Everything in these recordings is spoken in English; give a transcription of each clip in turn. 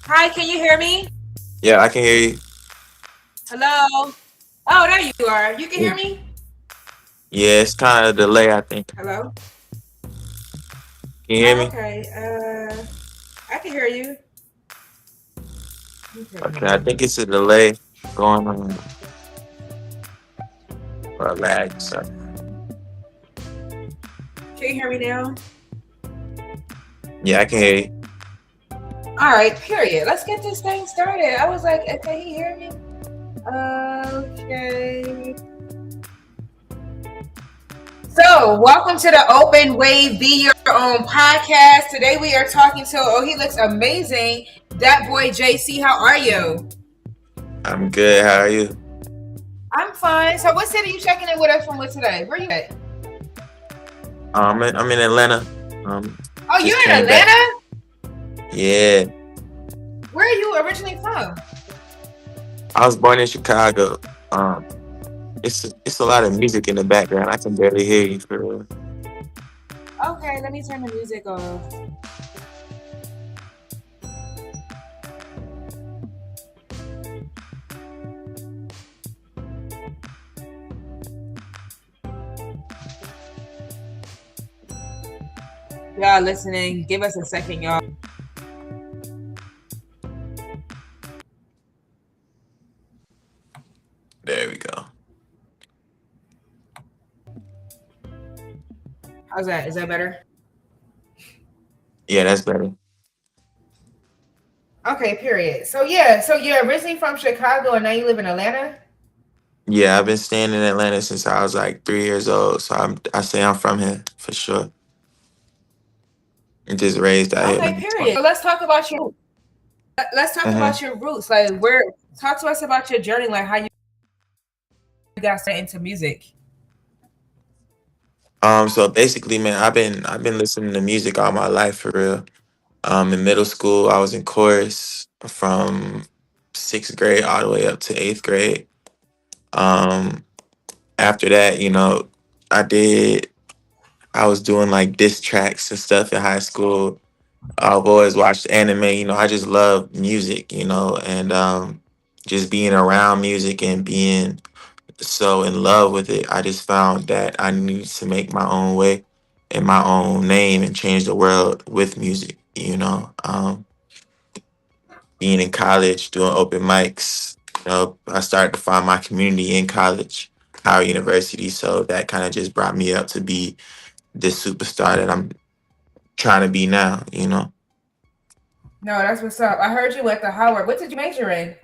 Hi, can you hear me? Yeah, I can hear you. Hello? Oh, there you are. You can hear Mm. me? Yeah, it's kind of a delay, I think. Hello? Can you hear Oh, me? okay. I can hear you. Okay, I Okay. think it's a delay going on or a lag. So Can you hear me now? yeah, I can hear you. All right, period. Let's get this thing started. I was like, can he hear me? Okay. So, welcome to the Open Wave Be Your Own podcast. Today we are talking to, oh, he looks amazing. Dattboyjc, how are you? I'm good. How are you? I'm fine. So, what city you checking in with us from with today? Where you at? I'm in Atlanta. Oh, Just you're in came back. Atlanta? Yeah, Where are you originally from? I was born in Chicago. Um, it's a lot of music in the background. I can barely hear you for real. Okay, let me turn the music off. Y'all listening, give us a second, y'all. There we go. How's that? Is that better? Yeah, that's better. Okay, period. So yeah, so you're originally from Chicago and now you live in Atlanta? Yeah, I've been staying in Atlanta since I was like 3 years old. So I say I'm from here for sure. I'm just raised out here. Okay, period. So let's talk Mm-hmm. about your roots. Like where talk to us about your journey, like how you got started into music. So basically, man, I've been listening to music all my life for real. In middle school, I was in chorus from sixth grade all the way up to eighth grade. Um, After that, I did. I was doing like diss tracks and stuff in high school. I've always watched anime. I just love music. And just being around music and being so in love with it, I just found that I needed to make my own way and my own name and change the world with music. Being in college, doing open mics, I started to find my community in college, Howard University. So that kind of just brought me up to be this superstar that I'm trying to be now. No, that's what's up. I heard you at the Howard. What did you major in?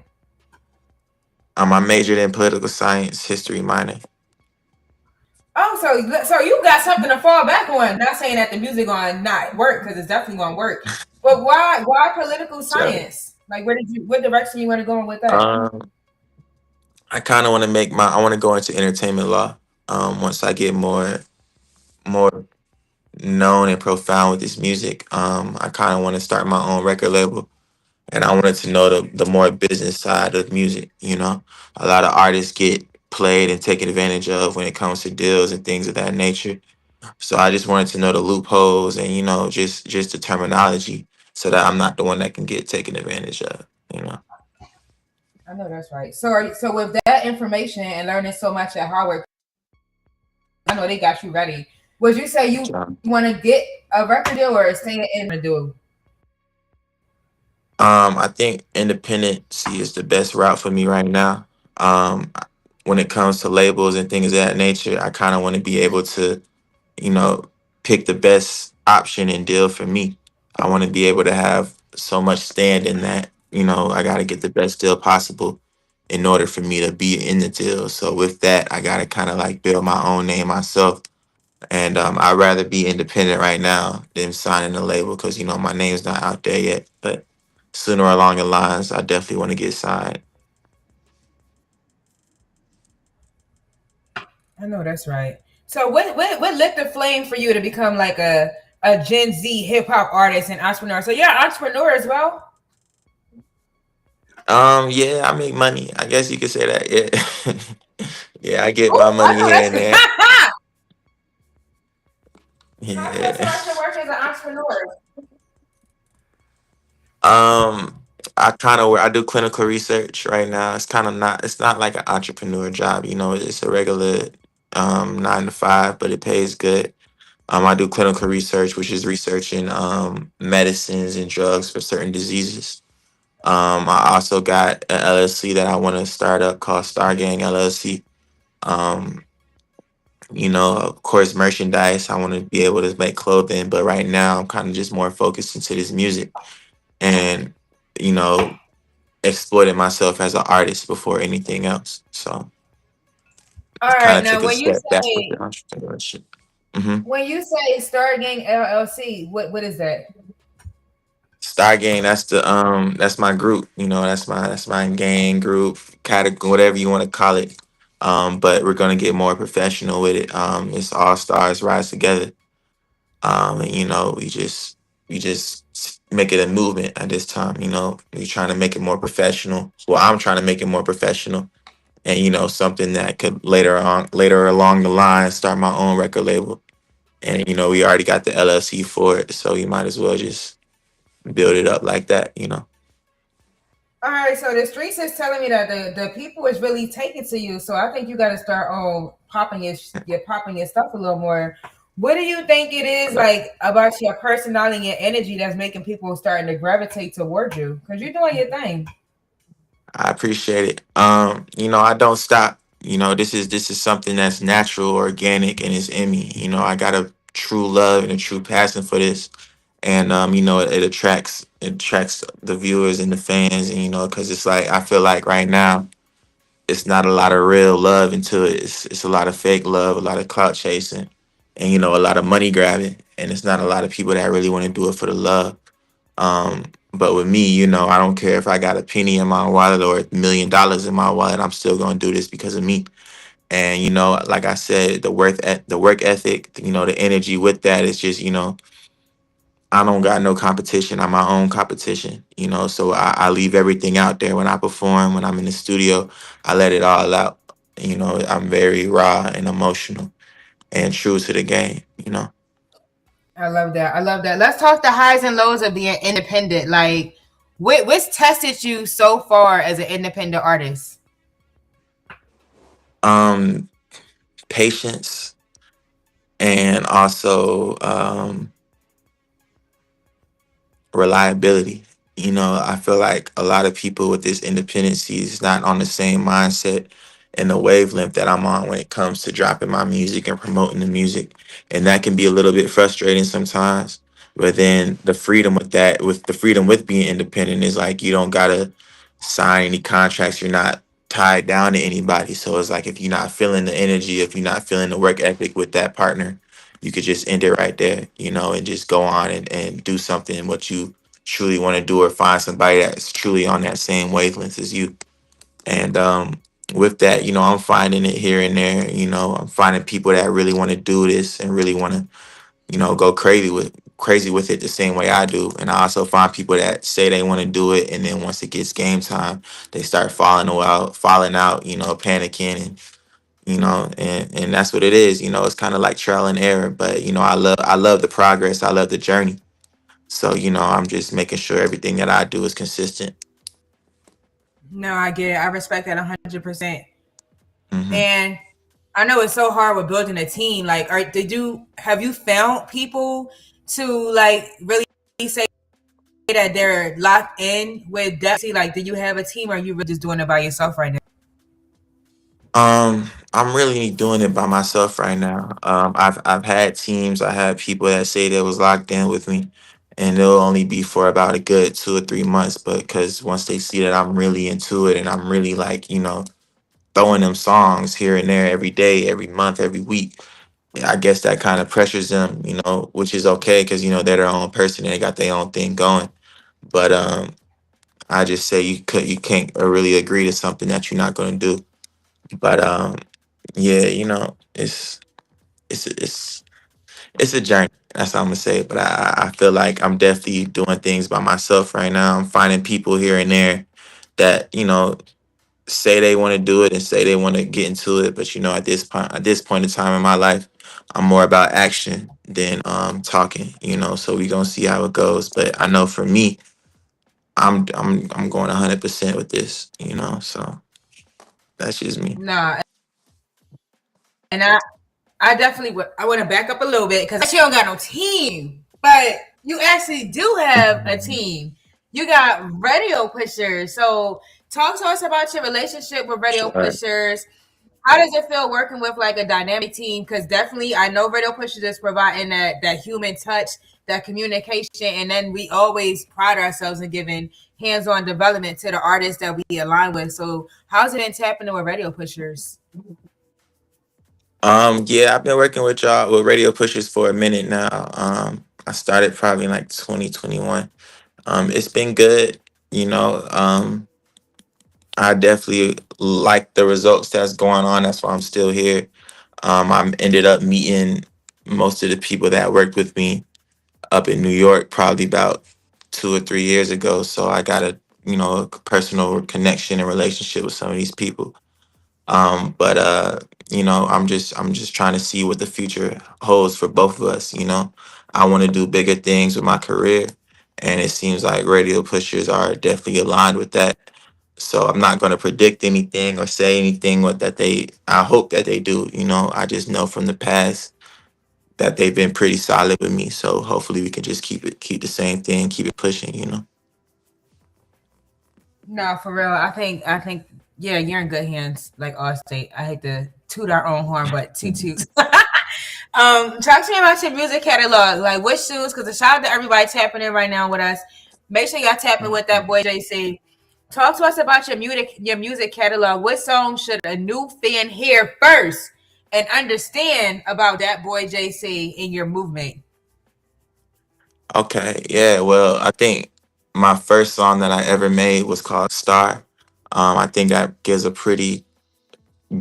I majored in political science, history minor. Oh, so you got something to fall back on. Not saying that the music going not work because it's definitely going to work. But why political So, science? Like what direction you want to go in with that? um, I kind of want to I want to go into entertainment law. Once I get more known and profound with this music, I kind of want to start my own record label, and I wanted to know the more business side of music. A lot of artists get played and taken advantage of when it comes to deals and things of that nature. So I just wanted to know the loopholes and just the terminology, so that I'm not the one that can get taken advantage of. You know. I know that's right. So with that information and learning so much at Howard, I know they got you ready. Would you say you So, want to get a record deal or stay in to do? I think independency is the best route for me right now. When it comes to labels and things of that nature, I kind of want to be able to, you know, pick the best option and deal for me. I want to be able to have so much stand in that, I got to get the best deal possible in order for me to be in the deal. So with that, I got to kind of like build my own name myself. And I'd rather be independent right now than signing a label because, my name's not out there yet. But sooner along the lines, I definitely want to get signed. I know that's right. So what lit the flame for you to become like a Gen Z hip hop artist and entrepreneur? So you're an entrepreneur as well. Yeah, I make money. I guess you could say that. Yeah. Yeah, I get my Oh, I money know here and there. that's. Talk to us Yeah. about your work as an entrepreneur. Um, I do clinical research right now. It's not like an entrepreneur job, you know. It's a regular 9 to 5, but it pays good. I do clinical research, which is researching medicines and drugs for certain diseases. I also got an LLC that I want to start up called Star Gang LLC. Um, of course, merchandise. I want to be able to make clothing, but right now I'm kind of just more focused into this music and you know exploiting myself as an artist before anything else. So All kind right, of took now a step back with the entrepreneurship. Hmm. when you say Star Gang LLC, what is that? Star Gang, that's my group. That's my gang group category, whatever you want to call it. But we're gonna get more professional with it. It's all stars rise together. And we just make it a movement at this time. We're trying to make it more professional. Well, I'm trying to make it more professional, and something that could later along the line start my own record label. And we already got the LLC for it, so you might as well just build it up like that. All right, so the streets is telling me that the people is really taking to you. So I think you got to start popping your stuff a little more. What do you think it is like about your personality and energy that's making people starting to gravitate towards you? Because you're doing your thing. I appreciate it. I don't stop. This is something that's natural, organic, and it's in me. I got a true love and a true passion for this, and it attracts the viewers and the fans, and because it's like I feel like right now it's not a lot of real love into it. It's a lot of fake love, a lot of clout chasing, and a lot of money grabbing, and it's not a lot of people that really want to do it for the love. But with me, I don't care if I got a penny in my wallet or $1 million in my wallet. I'm still gonna do this because of me. And like I said, the work ethic, the energy with that is just, I don't got no competition. I'm my own competition. So I leave everything out there when I perform. When I'm in the studio, I let it all out. I'm very raw and emotional and true to the game. I love that. I love that. Let's talk the highs and lows of being independent. Like, what's tested you so far as an independent artist? Um, Patience and also reliability. I feel like a lot of people with this independency is not on the same mindset and the wavelength that I'm on when it comes to dropping my music and promoting the music. And that can be a little bit frustrating sometimes. But then the freedom with being independent is like you don't gotta sign any contracts. You're not tied down to anybody. So it's like if you're not feeling the energy, if you're not feeling the work ethic with that partner, you could just end it right there, and just go on and do something what you truly want to do, or find somebody that's truly on that same wavelength as you. And with that, I'm finding it here and there. I'm finding people that really want to do this and really want to, go crazy with it the same way I do. And I also find people that say they want to do it, and then once it gets game time, they start falling out, panicking, and that's what it is. It's kind of like trial and error. But I love the progress. I love the journey. So I'm just making sure everything that I do is consistent. No, I get it. I respect that 100%. Hmm. And I know it's so hard with building a team. Like, have you found people to like really say that they're locked in with Depsy? Like, do you have a team, or are you really just doing it by yourself right now? I'm really doing it by myself right now. I've had teams. I had people that say they was locked in with me, and it'll only be for about a good 2 or 3 months. But because once they see that I'm really into it and I'm really like throwing them songs here and there every day, every month, every week, I guess that kind of pressures them. Which is okay because they're their own person and they got their own thing going. But I just say you can't really agree to something that you're not going to do. But yeah, it's it's a journey. That's all I'm gonna say. But I feel like I'm definitely doing things by myself right now. I'm finding people here and there that say they want to do it and say they want to get into it. But at this point in time in my life, I'm more about action than talking. So we gonna see how it goes. But I know for me, I'm going 100% with this, you know. So that's just me. Nah, and I definitely would. I want to back up a little bit because you don't got no team, but you actually do have a team. You got radio pushers. So talk to us about your relationship with radio Sure. pushers. How does it feel working with like a dynamic team? Because definitely, I know radio pushers is providing that human touch, that communication, and then we always pride ourselves in giving hands-on development to the artists that we align with. So how's it been tapping in with radio pushers? Yeah, I've been working with y'all with radio pushers for a minute now. I started probably in like 2021. It's been good, you know. I definitely like the results that's going on. That's why I'm still here. I ended up meeting most of the people that worked with me up in New York probably about 2 or 3 years ago. So I got a a personal connection and relationship with some of these people. But I'm just trying to see what the future holds for both of us. I want to do bigger things with my career, and it seems like radio pushers are definitely aligned with that. So I'm not going to predict anything or say anything what that they. I hope that they do. I just know from the past that they've been pretty solid with me. So hopefully we can just keep the same thing, keep it pushing. No, for real. I think yeah, you're in good hands, like Allstate. I hate to toot our own horn, but toot toot. Talk to me about your music catalog. Like which shoes, because a shout out to everybody tapping in right now with us. Make sure y'all tapping with that boy JC. Talk to us about your music catalog. What song should a new fan hear first and understand about that boy JC in your movement? Okay, yeah. Well, I think my first song that I ever made was called Star. I think that gives a pretty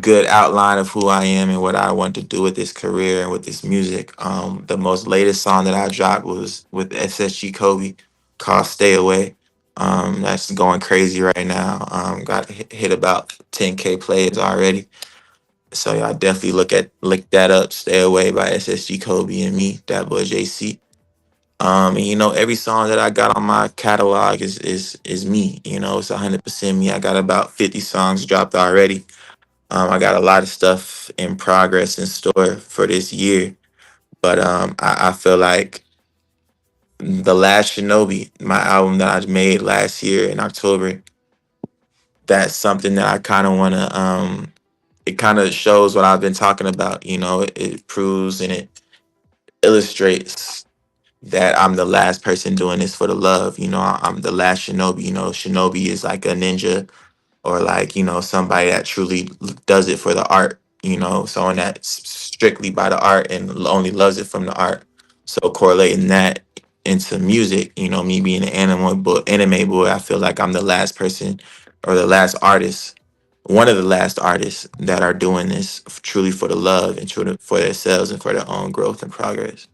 good outline of who I am and what I want to do with this career and with this music. The most latest song that I dropped was with SSG Kobe called Stay Away. That's going crazy right now. Got hit about 10K plays already. So yeah, I definitely look that up. Stay Away by SSG Kobe and me, Dattboyjc. And every song that I got on my catalog is me. It's 100% me. I got about 50 songs dropped already. I got a lot of stuff in progress in store for this year. But I feel like the last Shinobi, my album that I made last year in October, that's something that I kind of want to. It kind of shows what I've been talking about. It proves and it illustrates that I'm the last person doing this for the love. I'm the last shinobi. Shinobi is like a ninja or like, somebody that truly does it for the art, someone that's strictly by the art and only loves it from the art. So correlating that into music, me being an anime boy, I feel like I'm the last person or the last artist, one of the last artists that are doing this truly for the love and truly for themselves and for their own growth and progress.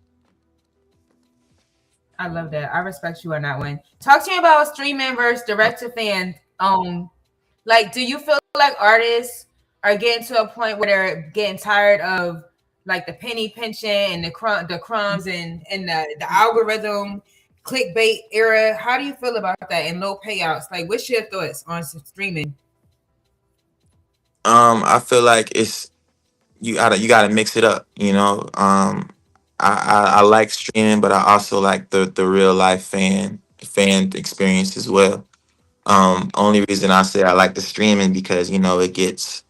I love that. I respect you on that one. Talk to me about streaming versus direct to fan. Like, do you feel like artists are getting to a point where they're getting tired of like the penny pinching and the crumbs and the algorithm clickbait era? How do you feel about that and low payouts? Like, what's your thoughts on streaming? I feel like it's you gotta mix it up. I like streaming, but I also like the real life fan experience as well. Only reason I say I like the streaming because it gets,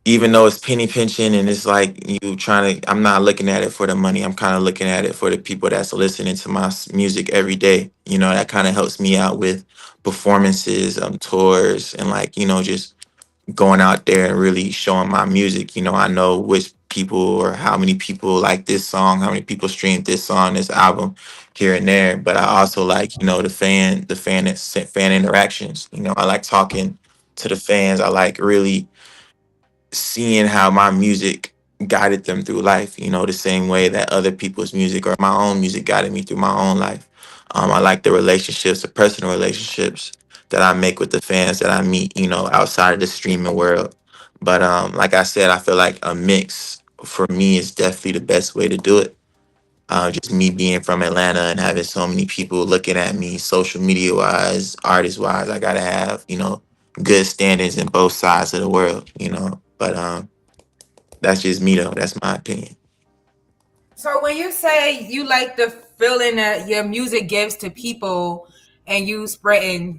even though it's penny pinching and it's like you trying to, I'm not looking at it for the money. I'm kind of looking at it for the people that's listening to my music every day. That kind of helps me out with performances, tours, and like just going out there and really showing my music. I know which people or how many people like this song, how many people streamed this song, this album here and there. But I also like, fan interactions. I like talking to the fans. I like really seeing how my music guided them through life, the same way that other people's music or my own music guided me through my own life. I like the relationships, the personal relationships that I make with the fans that I meet, outside of the streaming world. But like I said, I feel like a mix for me is definitely the best way to do it. Just me being from Atlanta and having so many people looking at me, social media wise, artist wise. I gotta have, good standings in both sides of the world. But that's just me though. That's my opinion. So when you say you like the feeling that your music gives to people and you spreading,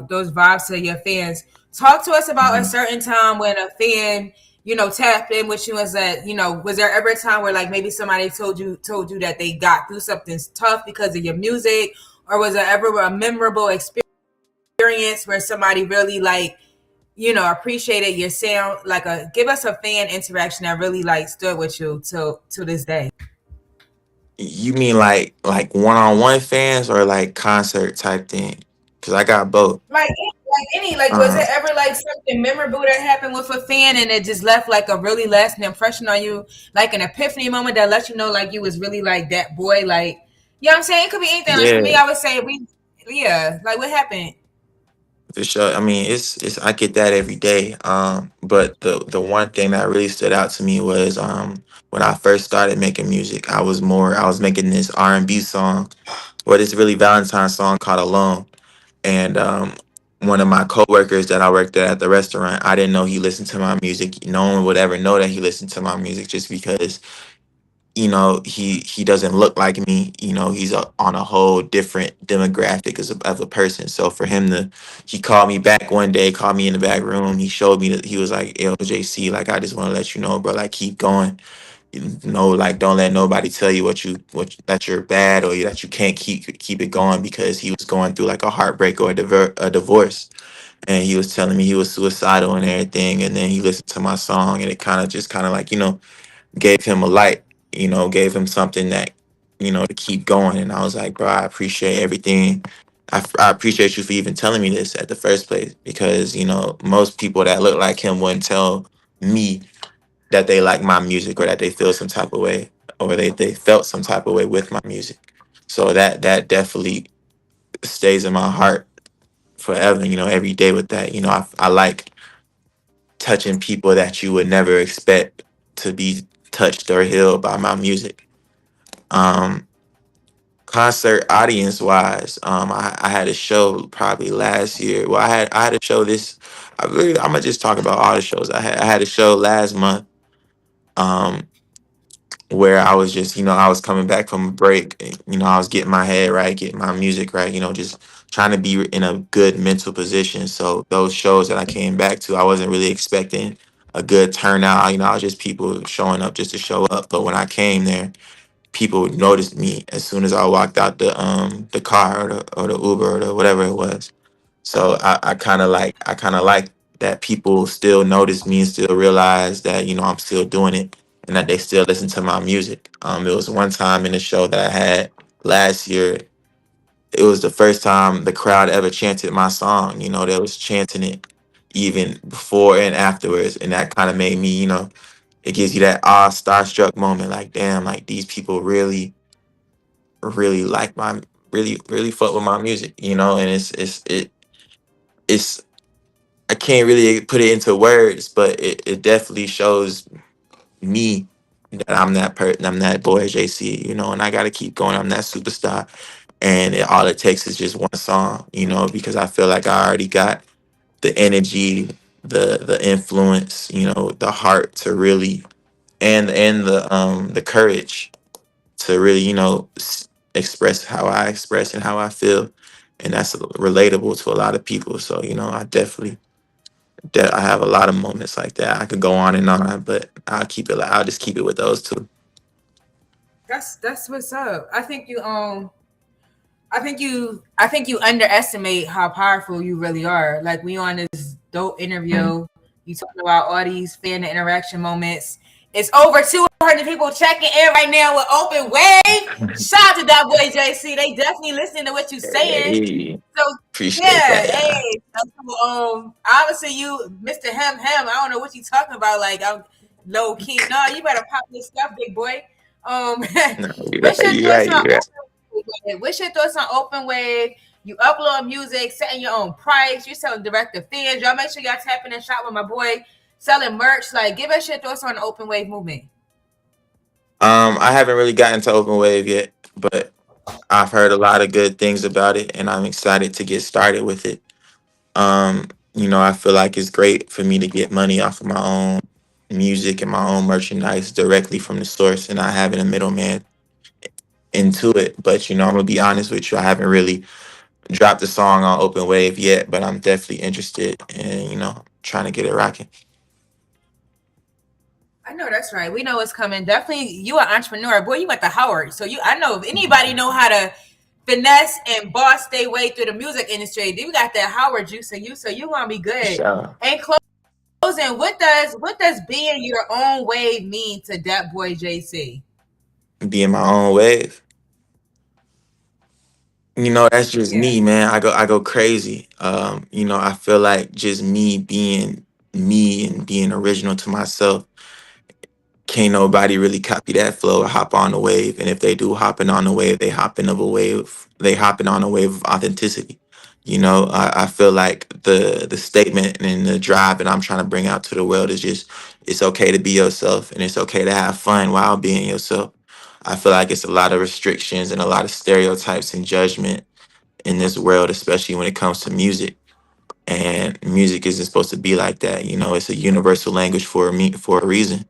those vibes to your fans, talk to us about a Mhm. certain time when a fan, tapped in with you and said, was there ever a time where like maybe somebody told you that they got through something tough because of your music, or was there ever a memorable experience where somebody really like, appreciated your sound? Like give us a fan interaction that really like stood with you till to this day. You mean like one on one fans or like concert type thing? Because I got both. Like was Uh, it ever like something memorable that happened with a fan and it just left like a really lasting impression on you, like an epiphany moment that let you know like you was really like that boy, like, what I'm saying? It could be anything. Like for me, yeah, I would say yeah, like what happened? for sure. I mean, it's I get that every day. But the one thing that really stood out to me was when I first started making music, I was making this R&B song, or this really Valentine song called Alone. And one of my coworkers that I worked at the restaurant, I didn't know he listened to my music. No one would ever know that he listened to my music just because he doesn't look like me. He's on a whole different demographic of a person. So for him to, he called me back one day, called me in the back room. He showed me that he was like, LJC, like, I just want to let you know, bro, like, keep going. Like, don't let nobody tell you that you're bad, or that you can't keep it going, because he was going through like a heartbreak or a divorce. And he was telling me he was suicidal and everything. And then he listened to my song, and it kind of like, gave him a light, gave him something that, to keep going. And I was like, bro, I appreciate everything. I appreciate you for even telling me this at the first place, because, most people that look like him wouldn't tell me that they like my music, or that they feel some type of way, or they felt some type of way with my music. So that definitely stays in my heart forever, every day with that. I like touching people that you would never expect to be touched or healed by my music. Um, Concert audience wise, I had a show probably last year. Well, I had a show this. I'm gonna just talk about all the shows I had a show last month. Um, where I was just, I was coming back from a break. I was getting my head right, getting my music right. Just trying to be in a good mental position. So those shows that I came back to, I wasn't really expecting a good turnout. I was just people showing up just to show up. But when I came there, people noticed me as soon as I walked out the car, or the Uber, or the whatever it was. So I kind of like that people still notice me and still realize that, I'm still doing it, and that they still listen to my music. It was one time in the show that I had last year. It was the first time the crowd ever chanted my song. They was chanting it even before and afterwards, and that kind of made me, it gives you that starstruck moment, like, damn, like these people really like my, really fuck with my music, and it's I can't really put it into words, but it definitely shows me that I'm that boy JC, and I gotta keep going. I'm that superstar. And all it takes is just one song, because I feel like I already got the energy, the influence, the heart to really, and the courage to really, express how I express and how I feel. And that's relatable to a lot of people. So, I definitely, that I have a lot of moments like that. I could go on and on, but I'll just keep it with those two. That's what's up. I think you underestimate how powerful you really are. Like we on this dope Mhm. interview, you talking about all these fan interaction moments. It's over 200 people checking in right now with Open Wave. Shout out to that boy JC. They definitely listening to what you saying. Hey, So appreciate yeah, that, yeah. hey. So, obviously you, Mr. Hem. I don't know what you talking about. Like I'm low key. No, you better pop this stuff, big boy. Um, No, you're what's right, your you're thoughts right, on you're right. Open Wave? What's your thoughts on Open Wave? You upload music, setting your own price. You're selling direct to fans. Y'all make sure y'all tapping and shop with my boy selling merch. Like, give us your thoughts on the Open Wave movement. I haven't really gotten to OpenWave yet, but I've heard a lot of good things about it, and I'm excited to get started with it. I feel like it's great for me to get money off of my own music and my own merchandise directly from the source and not having a middleman into it. But I'm gonna be honest with you, I haven't really dropped a song on Open Wave yet, but I'm definitely interested in, trying to get it rocking. I know that's right. We know it's coming. Definitely, you an entrepreneur, boy. You went to Howard, so I know if anybody know how to finesse and boss their way through the music industry, you got that Howard juice in you, so you gonna be good. Sure. And closing, what does being your own wave mean to Dattboyjc? Be in my own wave. That's just Yeah. me, man. I go crazy. I feel like just me being me and being original to myself, can't nobody really copy that flow or hop on the wave. And if they do hopping on the wave, they hopping on a wave of authenticity. I feel like the statement and the drive that I'm trying to bring out to the world is just, it's okay to be yourself and it's okay to have fun while being yourself. I feel like it's a lot of restrictions and a lot of stereotypes and judgment in this world, especially when it comes to music. And music isn't supposed to be like that. It's a universal language for a reason.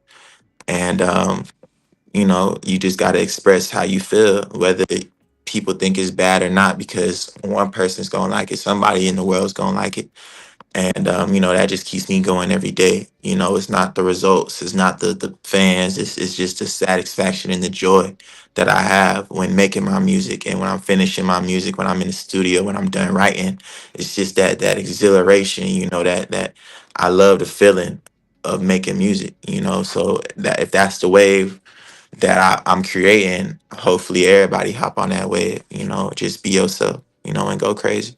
And you just got to express how you feel, whether people think it's bad or not, because one person's gonna like it, somebody in the world's gonna like it. And that just keeps me going every day. It's not the results, it's not the fans, it's just the satisfaction and the joy that I have when making my music, and when I'm finishing my music, when I'm in the studio, when I'm done writing. It's just that exhilaration, that I love the feeling of making music. So that if that's the wave that I'm creating, hopefully everybody hop on that wave. Just be yourself, and go crazy.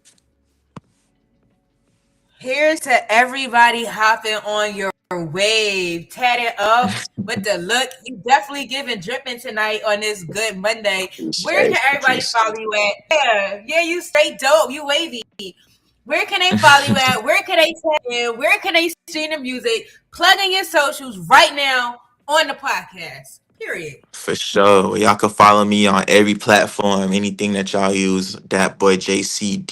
Here's to everybody hopping on your wave, tatted up with the look. You definitely giving dripping tonight on this good Monday. Where can Appreciate you. everybody follow you at? Yeah, you straight dope. You wavy. Where can they follow you at? Where can they tag in? Where can they stream the music? Plug in your socials right now on the podcast. Period. For sure. Y'all can follow me on every platform, anything that y'all use. Dattboyjc,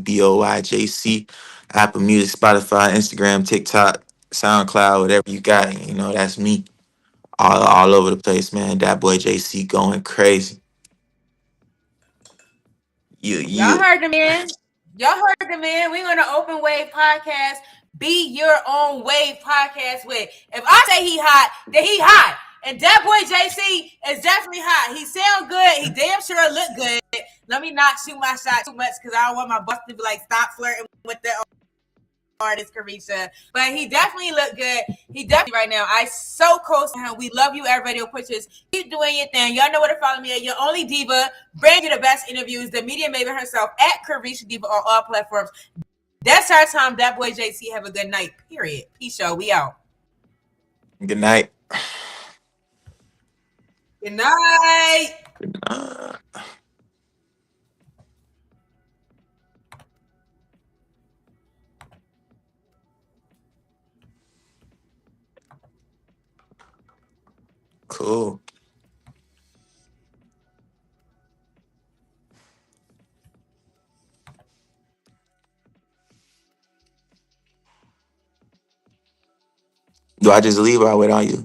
Dattboyjc, Apple Music, Spotify, Instagram, TikTok, SoundCloud, whatever you got. That's me. All over the place, man. Dattboyjc going crazy. Y'all You. heard the man. Y'all heard the man. We on the Open Wave podcast. Be your own wave podcast with. If I say he hot, then he hot. And Dattboyjc is definitely hot. He sound good. He damn sure look good. Let me not shoot my shot too much because I don't want my boss to be like, stop flirting with the artist, Carisha. But he definitely looked good. He definitely right now. I so close to him. We love you, everybody who pushes. Keep doing your thing. Y'all know where to follow me at. Your only diva. Bring you the best interviews. The media maven herself at Carisha Diva on all platforms. That's our time. Dattboyjc. Have a good night. Period. Peace, y'all. We out. Good night. Good night. Cool. Do I just leave or I wait on you?